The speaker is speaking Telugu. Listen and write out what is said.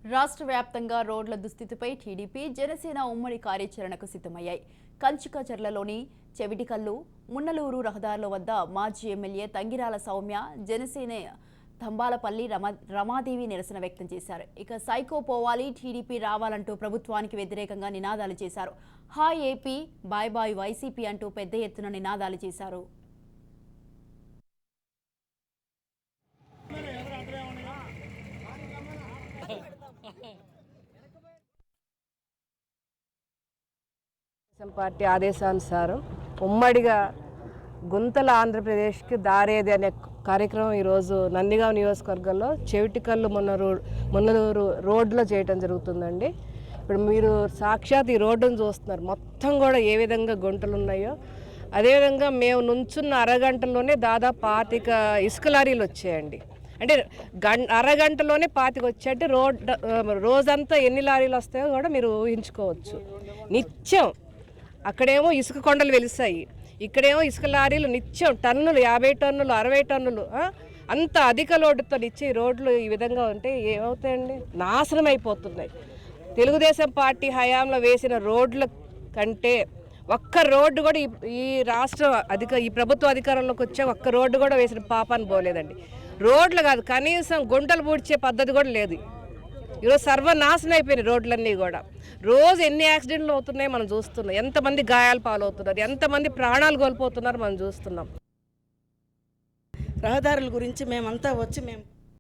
రాష్ట్ర వ్యాప్తంగా రోడ్ల దుస్థితిపై టీడీపీ జనసేన ఉమ్మడి కార్యాచరణకు సిద్ధమయ్యాయి. కంచికచర్లలోని చెవిటికల్లు, మున్నలూరు రహదారుల వద్ద మాజీ ఎమ్మెల్యే తంగిరాల సౌమ్య, జనసేన తంబాలపల్లి రమాదేవి నిరసన వ్యక్తం చేశారు. ఇక సైకో పోవాలి, టీడీపీ రావాలంటూ ప్రభుత్వానికి వ్యతిరేకంగా నినాదాలు చేశారు. Hi AP, bye bye YCP అంటూ పెద్ద ఎత్తున నినాదాలు చేశారు. పార్టీ ఆదేశానుసారం ఉమ్మడిగా గుంతల ఆంధ్రప్రదేశ్కి దారేది అనే కార్యక్రమం ఈరోజు నందిగాం నియోజకవర్గంలో చెవిటికల్లు మున్నలూరు రోడ్లో చేయటం జరుగుతుందండి. ఇప్పుడు మీరు సాక్షాత్ ఈ రోడ్డును చూస్తున్నారు, మొత్తం కూడా ఏ విధంగా గుంటలు ఉన్నాయో అదేవిధంగా మేము నుంచున్న అరగంటలోనే దాదాపు 25 ఇసుక లారీలు వచ్చాయండి. అంటే అరగంటలోనే 25 వచ్చాయంటే రోజంతా ఎన్ని లారీలు వస్తాయో కూడా మీరు ఊహించుకోవచ్చు. నిత్యం అక్కడేమో ఇసుక కొండలు వెలిసాయి, ఇక్కడేమో ఇసుక లారీలు నిత్యం టన్నులు, 50 టన్నులు, 60 టన్నులు, అంత అధిక లోటుతో ఇచ్చి రోడ్లు ఈ విధంగా ఉంటే ఏమవుతాయండి? నాశనం అయిపోతున్నాయి. తెలుగుదేశం పార్టీ హయాంలో వేసిన రోడ్ల కంటే ఒక్క రోడ్డు కూడా ఈ ఈ ప్రభుత్వ అధికారంలోకి వచ్చే ఒక్క రోడ్డు కూడా వేసిన పాపాన్ని పోలేదండి. రోడ్లు కాదు, కనీసం గుంటలు పూడ్చే పద్ధతి కూడా లేదు. ఈరోజు సర్వనాశనం అయిపోయినాయి రోడ్లన్నీ కూడా. రోజు ఎన్ని యాక్సిడెంట్లు అవుతున్నాయో మనం చూస్తున్నాం, ఎంతమంది గాయాలు పాలవుతున్నారు, ఎంతమంది ప్రాణాలు కోల్పోతున్నారు మనం చూస్తున్నాం. రహదారుల గురించి మేమంతా వచ్చి